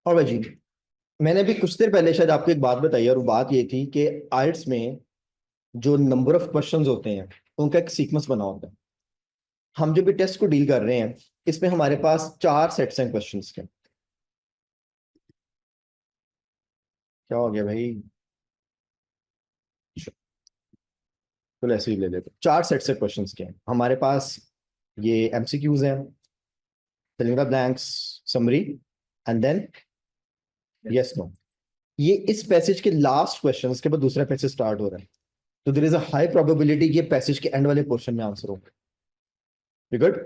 और भाई जी, मैंने अभी कुछ देर पहले शायद आपको एक बात बताई और वो बात ये थी कि आइल्स में जो नंबर ऑफ क्वेश्चंस होते हैं उनका एक सीक्वेंस बना होता है। हम जो भी टेस्ट को डील कर रहे हैं इसमें हमारे पास चार सेट्स हैं क्वेश्चंस के। क्या हो गया भाई? तो ऐसे ही ले लेते हैं। चार सेट्स है क्वेश्चंस के हमारे पास। ये एमसीक्यूज हैं, filling the blanks, summary and then yes no. ये इस पैसेज के लास्ट क्वेश्चंस के बाद दूसरा पैसेज स्टार्ट हो रहा है। तो there is a high probability कि ये पैसेज के एंड वाले पोर्शन में आंसर होगा। गुड।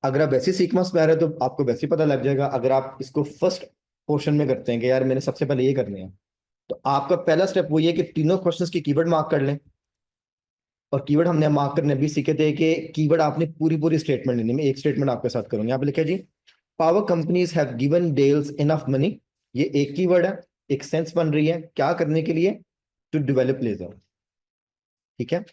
अगर आप वैसे सीक्वेंस में आ रहे हैं तो आपको वैसे ही पता लग जाएगा। अगर आप इसको फर्स्ट पोर्शन में करते हैं कि यार मैंने सबसे पहले ये करने हैं, तो आपका पहला स्टेप वो ये कि तीनों क्वेश्चंस की कीवर्ड मार्क कर लें। और कीवर्ड हमने मार्क करने भी सीखे थे कि कीवर्ड आपने पूरी पूरी स्टेटमेंट लेनी। मैं एक स्टेटमेंट आपके साथ करूंगा। यहाँ पे लिखा है जी, power companies have given Dells enough money. ये एक कीवर्ड है, एक सेंस बन रही है क्या करने के लिए? To develop ledger. ठीक है।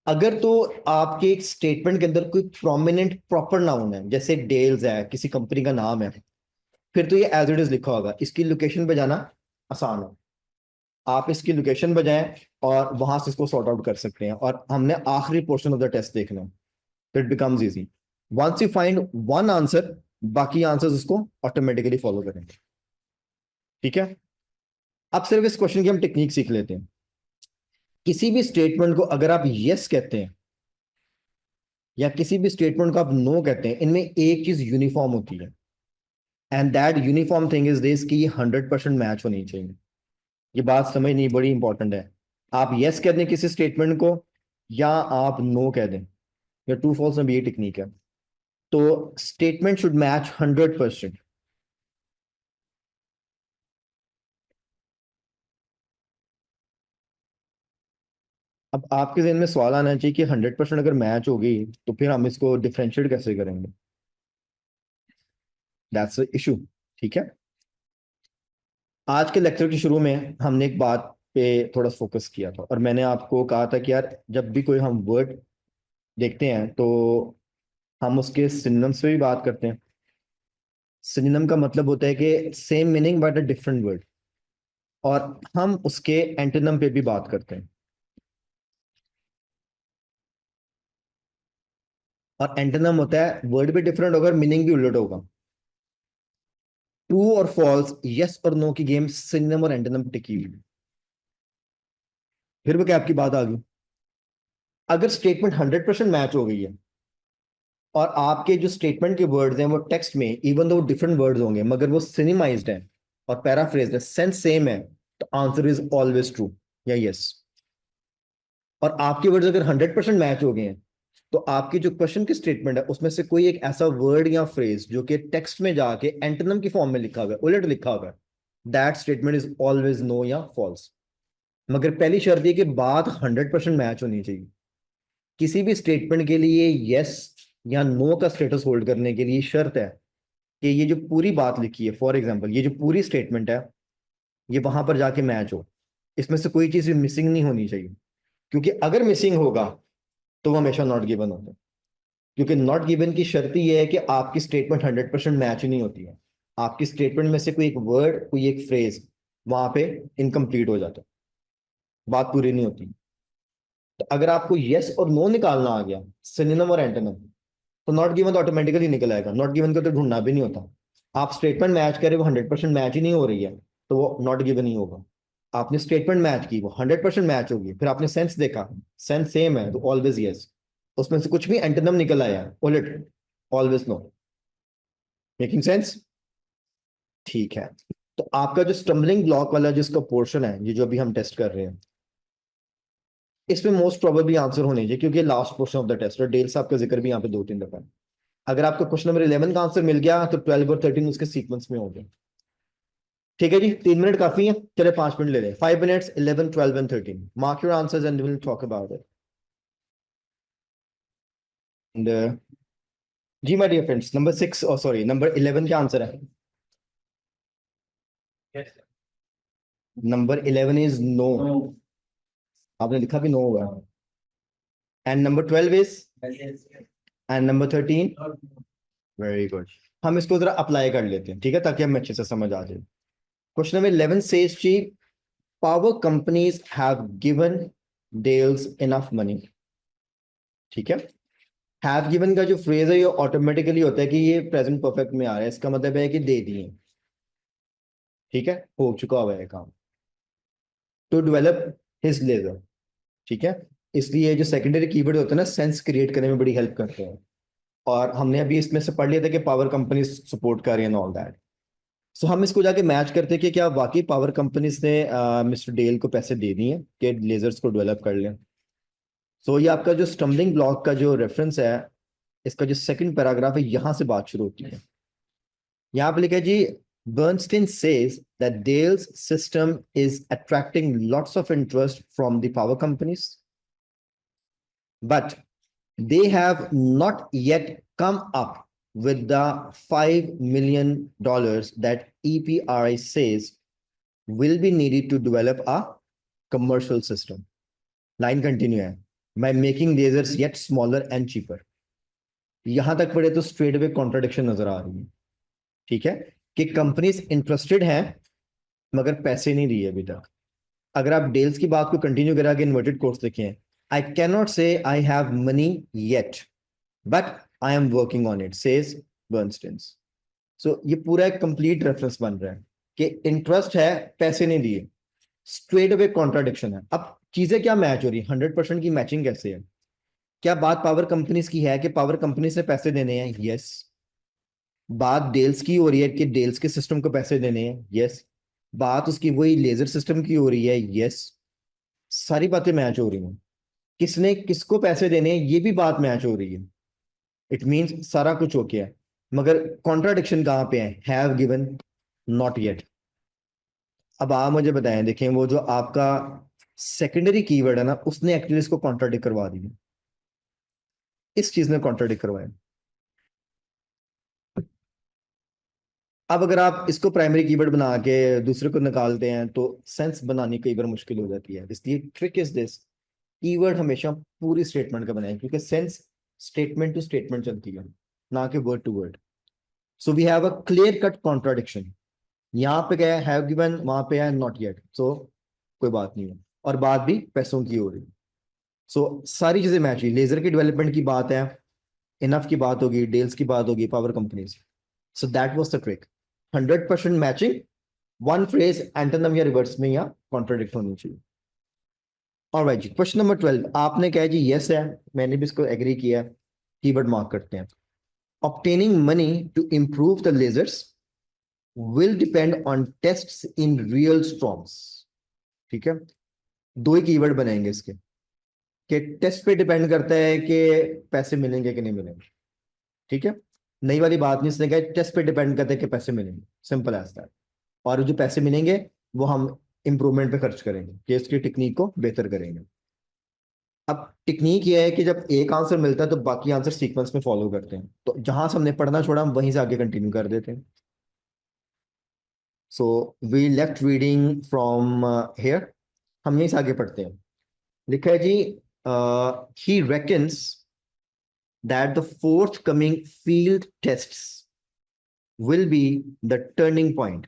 अगर तो आपके एक स्टेटमेंट के अंदर कोई प्रोमिनेंट प्रॉपर नाउन है, जैसे डेल्स है, किसी कंपनी का नाम है, फिर तो ये एज इट इज लिखा होगा। इसकी लोकेशन पे जाना आसान है। आप इसकी लोकेशन पे जाएं और वहां से इसको सॉर्ट आउट कर सकते हैं। और हमने आखिरी पोर्शन ऑफ द टेस्ट देखना है, तो it becomes easy. Once you find one answer, बाकी आंसर्स उसको ऑटोमेटिकली फॉलो करेंगे। ठीक है। अब सिर्फ इस क्वेश्चन की हम टेक्निक सीख लेते हैं। किसी भी स्टेटमेंट को अगर आप यस कहते हैं या किसी भी स्टेटमेंट को आप नो कहते हैं, इनमें एक चीज यूनिफॉर्म होती है, and that uniform thing is this कि ये 100% मैच होनी चाहिए। ये बात समझनी बड़ी इंपॉर्टेंट है। आप यस कह दें किसी स्टेटमेंट को या आप नो कह दें, या ट्रू फॉल्स में भी ये टेक्निक है, तो स्टेटमेंट शुड मैच 100%। अब आपके जहन में सवाल आना चाहिए कि 100% अगर मैच होगी तो फिर हम इसको डिफरेंशिएट कैसे करेंगे? That's issue. ठीक है। आज के लेक्चर के शुरू में हमने एक बात पे थोड़ा फोकस किया था और मैंने आपको कहा था कि यार जब भी कोई हम वर्ड देखते हैं तो हम उसके सिनोनिम्स पे भी बात करते हैं। सिनोनिम का मतलब होता है कि same meaning but a different word. और हम उसके एंटोनिम पे भी बात करते हैं। और एंटोनिम होता है वर्ड भी डिफरेंट होगा, मीनिंग भी उलट होगा। ट्रू और फॉल्स, यस और नो की गेम सिनोनिम और एंटोनिम पे टिकी हुई है। फिर वो क्या आपकी बात आ गई? अगर स्टेटमेंट 100% मैच हो गई है और आपके जो स्टेटमेंट के वर्ड्स हैं वो टेक्स्ट में इवन दो डिफरेंट वर्ड्स होंगे मगर वो सिनेमाइज्ड है और पैराफ्रेज्ड है, सेंस सेम है, तो आंसर इज ऑलवेज ट्रू या यस। और आपके वर्ड्स अगर 100% मैच हो गए हैं तो आपकी जो क्वेश्चन की स्टेटमेंट है उसमें से कोई एक ऐसा वर्ड या फ्रेज जो कि टेक्स्ट में जाके एंटोनिम की फॉर्म में लिखा हुआ है, उलट लिखा हुआ है, that statement is always no या फॉल्स। मगर पहली शर्त ये कि बात 100% मैच होनी चाहिए। किसी भी स्टेटमेंट के लिए यस या नो का स्टेटस होल्ड करने के लिए शर्त है कि ये जो पूरी बात लिखी है, फॉर एग्जाम्पल ये जो पूरी स्टेटमेंट है, ये वहां पर जाके मैच हो। इसमें से कोई चीज मिसिंग नहीं होनी चाहिए। क्योंकि अगर मिसिंग होगा तो वो हमेशा नॉट गिवन होता है। क्योंकि नॉट गिवन की शर्त ये है कि आपकी स्टेटमेंट 100% मैच नहीं होती है। आपकी स्टेटमेंट में से कोई एक वर्ड, कोई एक फ्रेज वहां पे इनकम्प्लीट हो जाता है, बात पूरी नहीं होती। तो अगर आपको यस और नो निकालना आ गया, सिनोनिम और एंटोनिम, तो नॉट गिवन तो ऑटोमेटिकली निकल आएगा। नॉट गिवन को तो ढूंढना भी नहीं होता। आप स्टेटमेंट मैच करें, वो 100% मैच ही नहीं हो रही है, तो वो नॉट गिवन ही होगा। आपने स्टेटमेंट मैच की, वो 100% मैच होगी, फिर आपने सेंस देखा, सेंस सेम है, तो ऑलवेज यस। उसमें से कुछ भी एंटोनिम निकल आया उलट, ऑलवेज नो। Making sense? ठीक है। तो आपका जो स्टम्बलिंग ब्लॉक वाला जिसका पोर्शन है, ये जो अभी हम टेस्ट कर रहे हैं, इसमें मोस्ट प्रोबेबली आंसर होने चाहिए क्योंकि last portion of the test और डेल साहब का जिक्र भी यहाँ पे 2-3 दफा है। अगर आपको क्वेश्चन नंबर 11 का आंसर मिल गया तो 12 और 13 उसके सीक्वेंस में हो गए। ठीक है जी, 3 मिनट काफी है, चले 5 मिनट ले लें। 5 minutes, 11, 12 and 13, mark your answers and will talk about it. And जी माय डियर फ्रेंड्स, नंबर 6 और सॉरी नंबर 11 क्या आंसर है? Number 11 is no. आपने लिखा भी नो होगा। And number 12 is? And number 13? Very good. हम इसको जरा अप्लाई कर लेते हैं, ठीक है, ताकि हमें अच्छे से समझ आ जाए। क्वेश्चन नंबर 11 says जी, power companies have given Dales enough money। ठीक है, हैव गिवन का जो फ्रेज है ये ऑटोमेटिकली होता है कि ये प्रेजेंट परफेक्ट में आ रहा है, इसका मतलब है कि दे दिए। ठीक है, हो चुका हुआ है काम। To develop his ledger. ठीक है, इसलिए जो सेकेंडरी कीवर्ड होते हैं ना, सेंस क्रिएट करने में बड़ी हेल्प करते हैं। और हमने अभी इसमें से पढ़ लिया था कि पावर कंपनी सपोर्ट कर रही है ऑल दैट। सो हम इसको जाके मैच करते हैं कि क्या वाकई पावर कंपनीज ने मिस्टर डेल को पैसे दे दिए कि लेजर्स को डेवलप कर लें। सो ये आपका जो स्टम्बलिंग ब्लॉक का जो रेफरेंस है, इसका जो सेकंड पैराग्राफ है, यहां से बात शुरू होती है। यहाँ पे लिखा है जी, Bernstein says that Dale's system is attracting lots of interest from the power companies, but they have not yet come up with the $5 million that EPRI says will be needed to develop a commercial system. Line continue है, by making lasers yet smaller and cheaper। यहां तक पढ़े तो straight away contradiction नजर आ रही है। ठीक है, कि कंपनीज इंटरेस्टेड हैं मगर पैसे नहीं दिए अभी तक। अगर आप डेल्स की बात को कंटिन्यू करा के इन्वर्टेड कोर्स देखें, आई can not say I have money yet but I am working on it says Bernsteins. So ये पूरा एक कंप्लीट रेफरेंस बन रहा है कि इंटरेस्ट है, पैसे नहीं दिए। स्ट्रेट अवे कॉन्ट्राडिक्शन है। अब चीजें क्या मैच हो रही है, 100% की मैचिंग कैसे है? क्या बात पावर कंपनीज की है कि पावर कंपनी से पैसे देने हैं? यस। बात डेल्स की हो रही है कि डेल्स के सिस्टम को पैसे देने हैं? यस। बात उसकी वही लेजर सिस्टम की हो रही है? यस। सारी बातें मैच हो रही हैं। किसने किसको पैसे देने हैं ये भी बात मैच हो रही है। इट मींस सारा कुछ ओके है, मगर कॉन्ट्राडिक्शन कहां पे है? Have given, not yet. अब आप मुझे बताएं, देखें वो जो आपका सेकेंडरी कीवर्ड है ना, उसने एक्चुअली इसको कॉन्ट्राडिक्ट करवा दिया। इस चीज ने कॉन्ट्राडिक्ट करवाया। अब अगर आप इसको प्राइमरी कीवर्ड बना के दूसरे को निकालते हैं तो सेंस बनानी कई बार मुश्किल हो जाती है। इसलिए ट्रिक इज दिस, कीवर्ड हमेशा पूरी स्टेटमेंट का बनाएं, क्योंकि सेंस स्टेटमेंट टू स्टेटमेंट चलती है, ना कि word to word. So we have a clear cut contradiction. यहाँ पे क्या है? हैव गिवन, वहां पे है नॉट येट। सो कोई बात नहीं है, और बात भी पैसों की हो रही। सो सारी चीजें मैच हुई। लेजर की डेवलपमेंट की बात है, इनफ की बात होगी, डेल्स की बात होगी, power companies. So that was the trick. 100% matching. One phrase antonym या रिवर्स में या कॉन्ट्राडिक्ट होनी चाहिए। और भाई जी क्वेश्चन नंबर 12 आपने कहा जी यस है, मैंने भी इसको एग्री किया। कीवर्ड मार्क करते हैं। Obtaining money to improve the ledgers will depend on tests in real storms. ठीक है, दो ही कीवर्ड बनेंगे इसके, कि टेस्ट पे डिपेंड करता है कि पैसे मिलेंगे कि नहीं मिलेंगे। ठीक है, नई वाली बात नहीं, इसने कहा टेस्ट पे डिपेंड करता है कि पैसे मिलेंगे, सिंपल एज दैट। और जो पैसे मिलेंगे वो हम इंप्रूवमेंट पे खर्च करेंगे, कि इसकी टेक्निक को बेहतर करेंगे। अब टेक्निक ये है कि जब एक आंसर मिलता है तो बाकी आंसर सीक्वेंस में फॉलो करते हैं, तो जहां से हमने पढ़ना छोड़ा हम वहीं से आगे कंटिन्यू कर देते हैं। So we left reading from here, हम यहीं से आगे पढ़ते हैं। लिखा है जी, he reckons that the fourth coming field tests will be the turning point.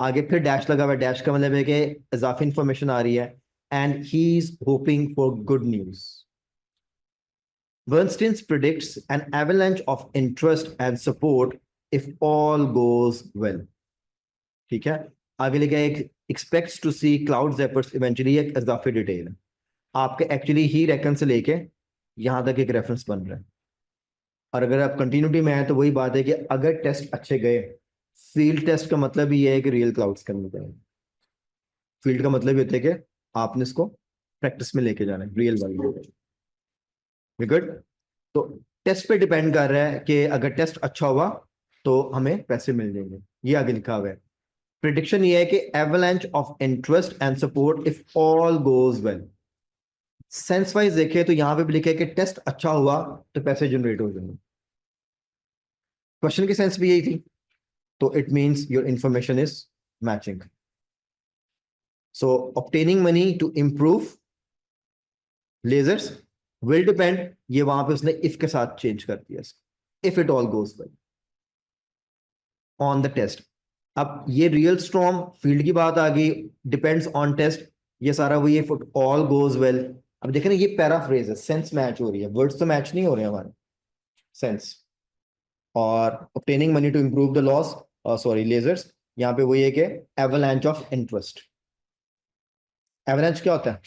आगे फिर डैश लगा हुआ है, डैश का मतलब है कि इजाफी इंफॉर्मेशन आ रही है। And he is hoping for good news. Bernstein predicts an avalanche of interest and support if all goes well। ठीक है, आगे लिखा है expects to see cloud zappers eventually, एक इजाफी डिटेल है। आपके एक्चुअली ही रेकन से लेके यहां तक एक रेफरेंस बन रहा है। और अगर आप कंटिन्यूटी में है तो वही बात है कि अगर टेस्ट अच्छे गए, फील्ड टेस्ट का मतलब ही है कि रियल क्लाउड्स करने चाहिए। फील्ड का मतलब ये होता है कि आपने इसको प्रैक्टिस में लेके जाना है, रियल वाली। गुड। तो टेस्ट पे डिपेंड कर रहा है कि अगर टेस्ट अच्छा हुआ तो हमें पैसे मिल जाएंगे, ये आगे लिखा हुआ है। प्रिडिक्शन ये है कि avalanche of interest and support if all goes well. Sense wise देखे तो यहां पे भी लिखा है कि टेस्ट अच्छा हुआ तो पैसे जनरेट हो जाएंगे। क्वेश्चन की सेंस भी यही थी, तो it means your information is matching. So obtaining money to improve ledgers will depend, ये वहां पे उसने इफ के साथ चेंज कर दिया, if it all goes well. On the test. अब ये रियल स्टॉर्म फील्ड की बात आ गई, डिपेंड्स ऑन टेस्ट, ये सारा वही है, फुट ऑल गोज वेल। अब देखें ना, ये पैराफ्रेज है, सेंस मैच हो रही है, वर्ड्स तो मैच नहीं हो रहे हमारे, सेंस। और obtaining money to improve the laws, sorry ledgers, यहाँ पे वही है कि एवलांच ऑफ इंटरेस्ट। एवलांच क्या होता है?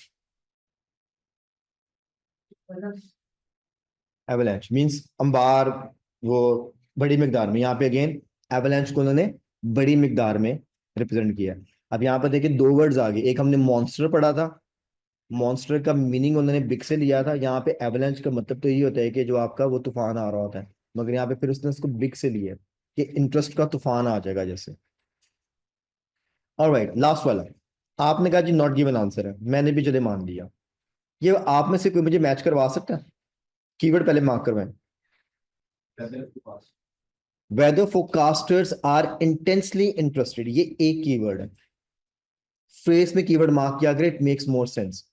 एवलांच मींस अंबार, वो बड़ी मिकदार में, यहाँ पे अगेन एवलांच को उन्होंने बड़ी मिकदार में रिप्रेजेंट किया। अब यहाँ पर देखिए दो वर्ड्स आ गए, एक हमने मॉन्स्टर पढ़ा था, मॉन्स्टर का मीनिंग उन्होंने बिग से लिया था, यहाँ पे एवलांच का मतलब तो ये होता है कि जो आपका वो तूफान आ रहा होता है, मगर यहाँ पे फिर उसने उसको बिग से लिया है कि इंटरेस्ट का तूफान आ जाएगा जैसे। ऑलराइट, लास्ट वाला, आपने कहा जी नॉट गिवन आंसर है, मैंने भी चले मान लिया। ये आप में से कोई मुझे मैच करवा सकता है? कीवर्ड पहले मार्क करवाएं। वेदर फोरकास्टर्स आर इंटेंसली इंटरेस्टेड, ये एक कीवर्ड है, फ्रेज में कीवर्ड मार्क किया अगर, it makes more sense.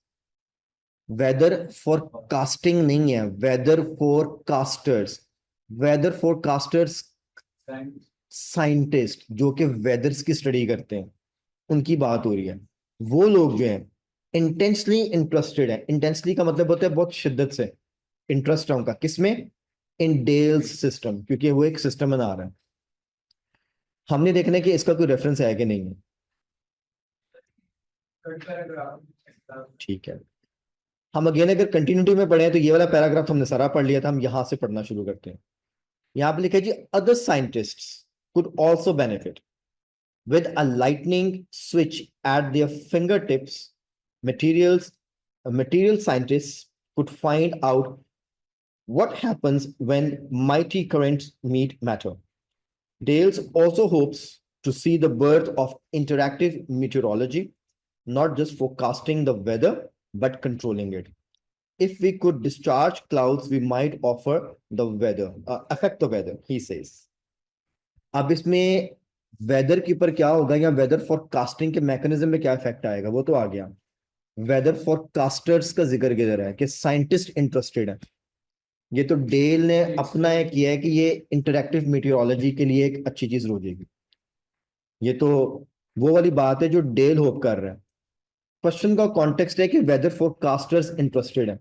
Weather forecasting नहीं है, weather forecasters. Weather forecasters scientist जो कि वेदर्स की स्टडी करते हैं, उनकी बात हो रही है। वो लोग जो हैं इंटेंसली इंटरेस्टेड है, इंटेंसली का मतलब होता है बहुत शिद्दत से इंटरेस्ट है उनका, किसमें? इन डेल्स सिस्टम, क्योंकि वो एक सिस्टम बना रहा है। हमने देखना है कि इसका कोई रेफरेंस है कि नहीं है। ठीक है, हम अगेन अगर कंटिन्यूटी में पढ़े हैं तो ये वाला पैराग्राफ हमने सारा पढ़ लिया था, हम यहां से पढ़ना शुरू करते हैं। यहां पे लिखा है जी, other scientists could also benefit with a lightning switch at their fingertips. Material scientists could find out what happens when mighty currents meet matter. Dales also hopes to see the birth of interactive meteorology, not just forecasting the weather but controlling it. If we could discharge clouds, we might offer the weather affect the weather, he says. अब इसमें weather के ऊपर क्या होगा या weather forecasting के mechanism में क्या इफेक्ट आएगा वो तो आ गया। वेदर फोरकास्टर्स का जिक्र किधर है कि साइंटिस्ट इंटरेस्टेड है, ये तो डेल ने अपना एक किया है कि ये इंटरैक्टिव मीटियोरोलॉजी के लिए एक अच्छी चीज हो जाएगी। ये तो वो वाली बात है जो डेल होप कर रहा है। क्वेश्चन का कॉन्टेक्स्ट है कि वेदर फोरकास्टर्स इंटरेस्टेड है।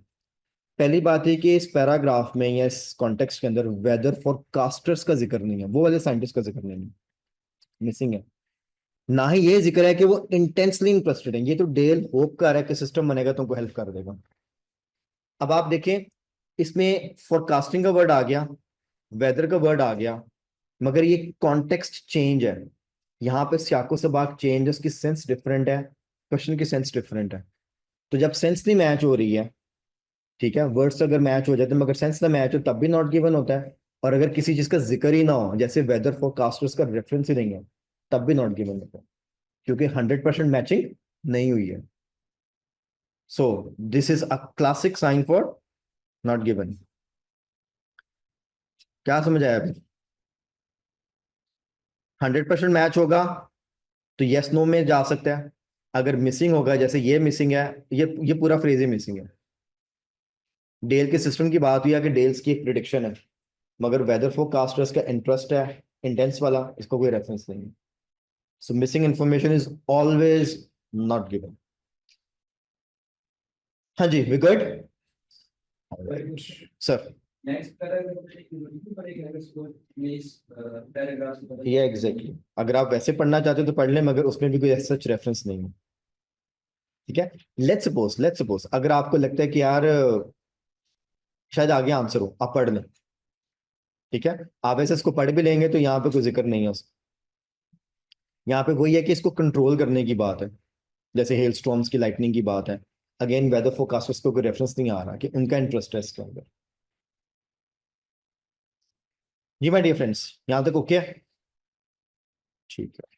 पहली बात है कि इस पैराग्राफ में या इस कॉन्टेक्स्ट के अंदर वेदर फोरकास्टर्स का जिक्र नहीं है, वो वाले साइंटिस्ट का जिक्र नहीं है, मिसिंग है। ना ही ये जिक्र है कि वो इंटेंसली इंटरेस्टेड है, ये तो डेल होप कर रहा है कि सिस्टम बनेगा तुमको हेल्प कर देगा। अब आप देखें, इसमें फोरकास्टिंग का वर्ड आ गया, वेदर का वर्ड आ गया, मगर ये कॉन्टेक्स्ट चेंज है। यहाँ पे सियाको सबाक चेंज है, उसकी सेंस डिफरेंट है, क्वेश्चन की सेंस डिफरेंट है। तो जब सेंस नहीं मैच हो रही है, ठीक है, वर्ड्स अगर मैच हो जाते हैं मगर सेंस ना मैच हो तब भी नॉट गिवन होता है। और अगर किसी चीज का जिक्र ही ना हो, जैसे वेदर फोरकास्टर्स का रेफरेंस ही नहीं है, तब भी नॉट गिवन होता है, क्योंकि 100% मैचिंग नहीं हुई है। So this is a classic sign for not given. क्या समझ आया अभी? 100% मैच होगा तो यस नो में जा सकता है, अगर मिसिंग होगा, जैसे ये मिसिंग है, ये पूरा फ्रेज ही मिसिंग है। डेल के सिस्टम की बात हुई है कि डेल्स की एक प्रिडिक्शन है, मगर वेदर फोरकास्टर्स का इंटरेस्ट है इंटेंस वाला, इसको कोई रेफरेंस नहीं है। So missing information is always not given. हाँ जी, वी गुड सर। ये एग्जैक्टली, अगर आप वैसे पढ़ना चाहते हो तो पढ़ लें, मगर उसमें भी कोई सच रेफरेंस नहीं है। ठीक है, लेट्स सपोज अगर आपको लगता है कि यार शायद आगे आंसर हो, आप पढ़ लें। ठीक है, आप ऐसे इसको पढ़ भी लेंगे तो यहाँ पे कोई जिक्र नहीं है उसका। यहाँ पे वही है कि इसको कंट्रोल करने की बात है, जैसे हेल स्टॉर्म्स की, लाइटनिंग की बात है। अगेन वेदर फोरकास्टर्स को कोई रेफरेंस नहीं आ रहा कि उनका इंटरेस्ट है इसके अंदर। जी माय डियर फ्रेंड्स, यहाँ तक ओके है? ठीक है।